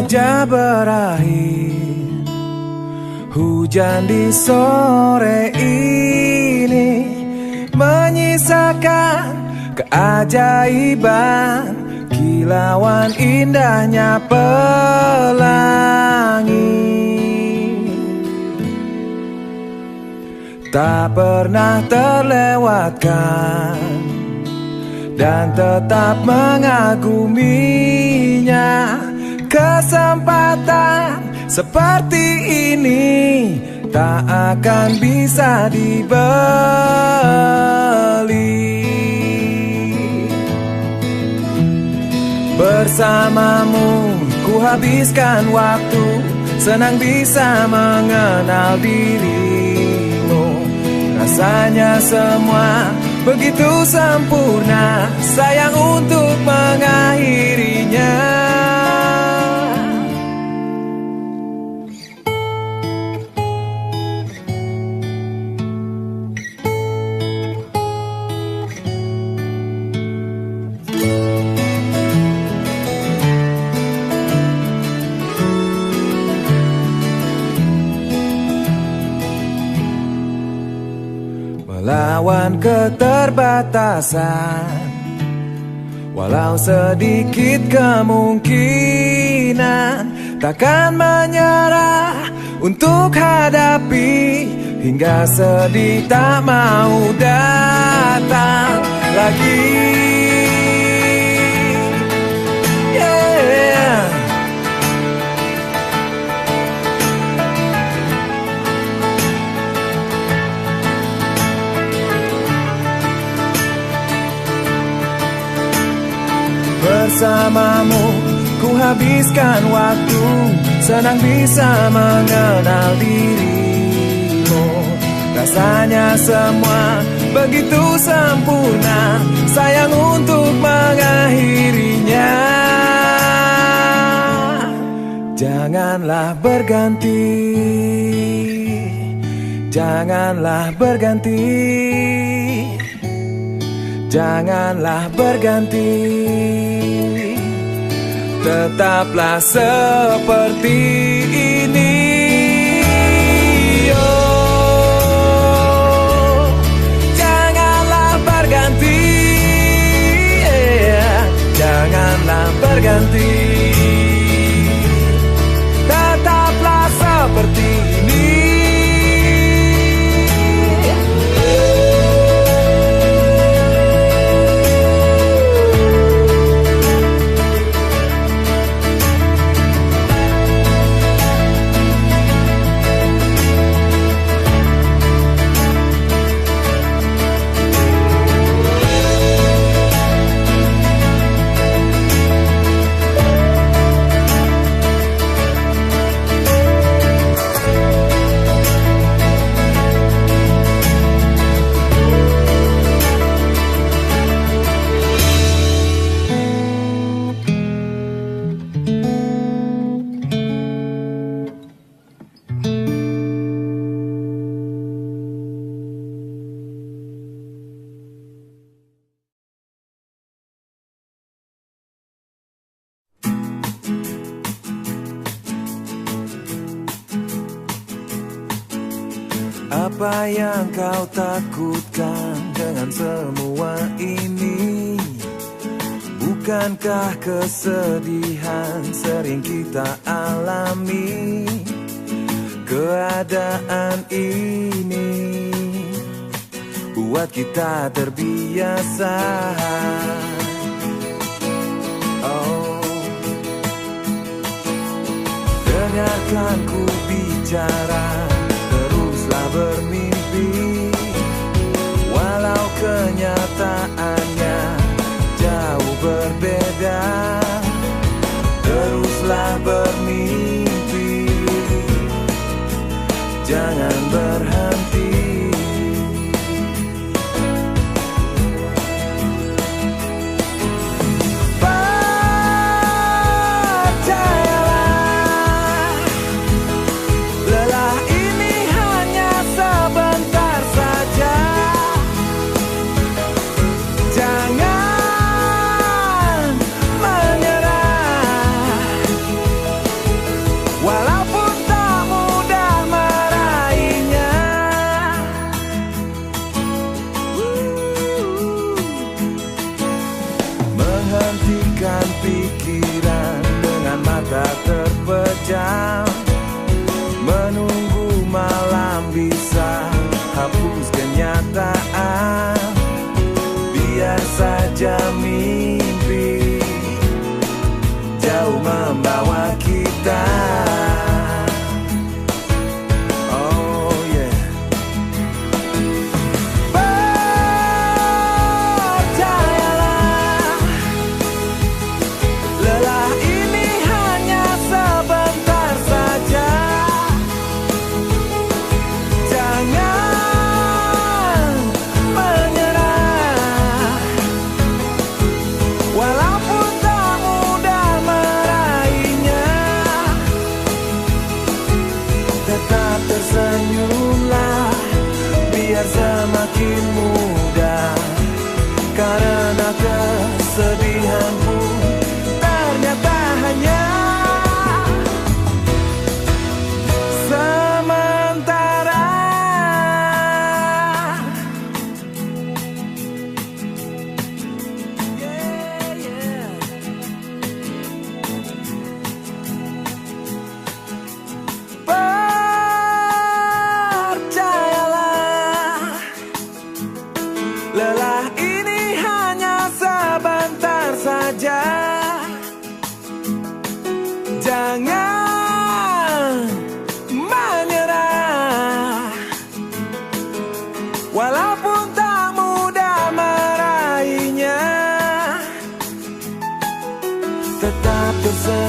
Senja berakhir, hujan di sore ini menyisakan keajaiban, kilauan indahnya pelangi. Tak pernah terlewatkan dan tetap mengaguminya. Kesempatan seperti ini tak akan bisa dibeli. Bersamamu ku habiskan waktu, senang bisa mengenal dirimu. Rasanya semua begitu sempurna, sayang untuk mengakhirinya. Melawan keterbatasan, walau sedikit kemungkinan, takkan menyerah untuk hadapi hingga sedih tak mau datang lagi. Bersamamu ku habiskan waktu, senang bisa mengenal dirimu. Rasanya semua begitu sempurna, sayang untuk mengakhirinya. Janganlah berganti, janganlah berganti, janganlah berganti. Tetaplah seperti ini. Oh, janganlah berganti, janganlah berganti. Tetaplah seperti ini. Apa yang kau takutkan dengan semua ini? Bukankah kesedihan sering kita alami? Keadaan ini buat kita terbiasa. Oh, dengarkan ku bicara, bermimpi, walau kenyataannya jauh berbeda. Teruslah bermimpi, jangan berhenti.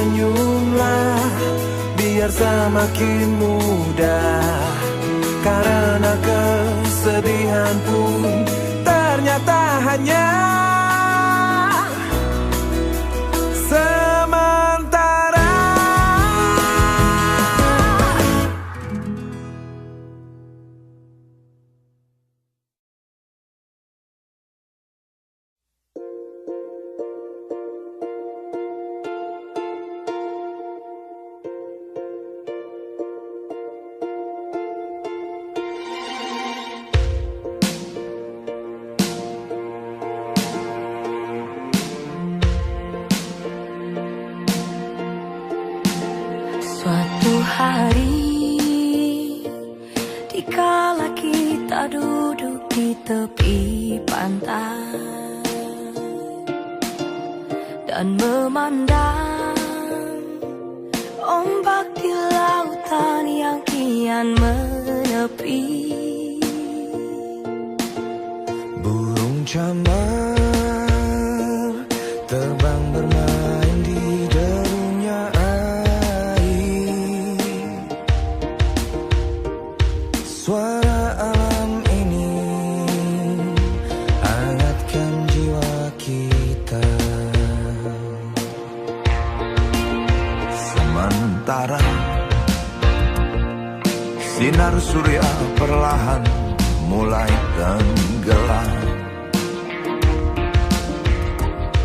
Senyumlah biar semakin mudah, karena kesedihan pun ternyata hanya sementara. Suatu hari, dikala kita duduk di tepi pantai dan memandang ombak di lautan yang kian menepi, burung camar terbang bermain di derungnya air. Suara alam ini hangatkan jiwa kita. Sementara sinar surya perlahan mulai tenggelam,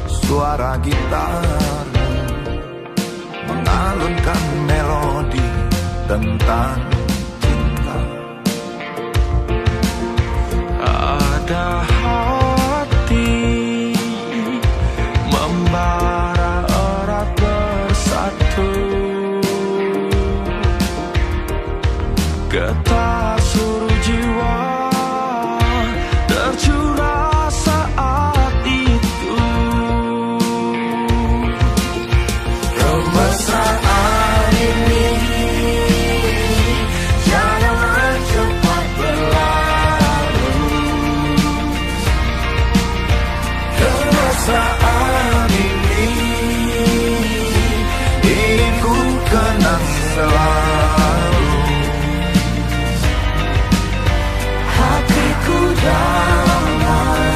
suara gitar mengalunkan melodi tentang cinta. Ada hati membara erat bersatu, getar seluruh jiwa tercurah saat itu. Kemesraan ini janganlah cepat berlalu. Kemesraan ini ingin ku kenang selalu. Hatiku damai,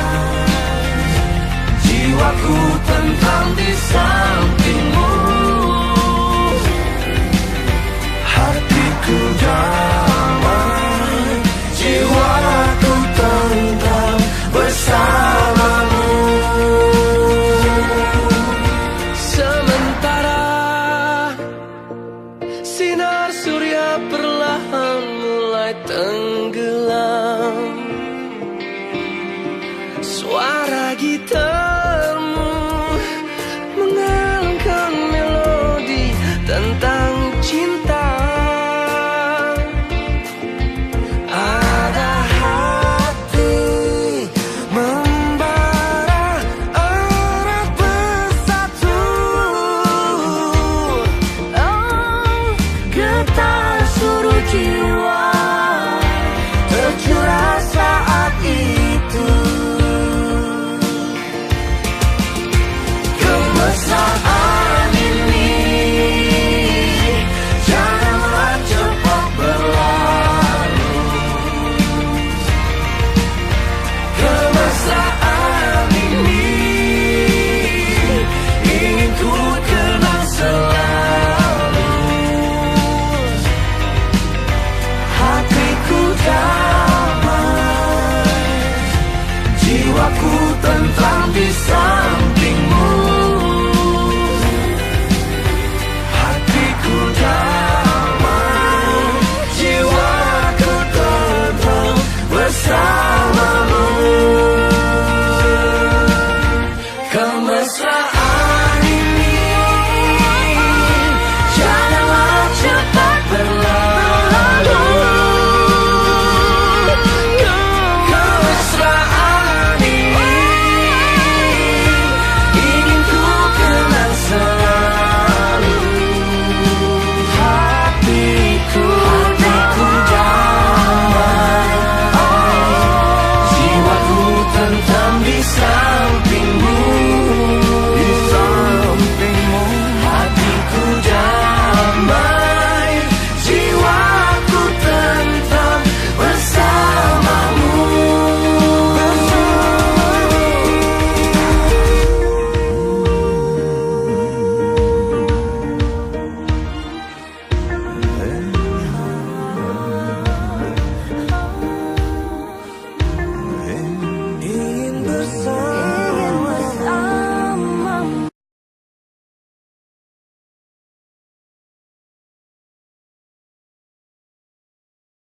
jiwaku tentram di sampingmu. Hatiku damai, jiwaku tentram bersamamu. Sementara sinar surya perlahan mulai tenggelam, suara gitarmu mengalunkan melodi tentang cinta. Ada hati membara erat bersatu, getar seluruh jiwa tercurah saat itu. Kemesraan ini janganlah cepat berlalu. Kemesraan ini ingin ku kenang selalu. Hatiku damai, jiwaku tentram di sampingmu.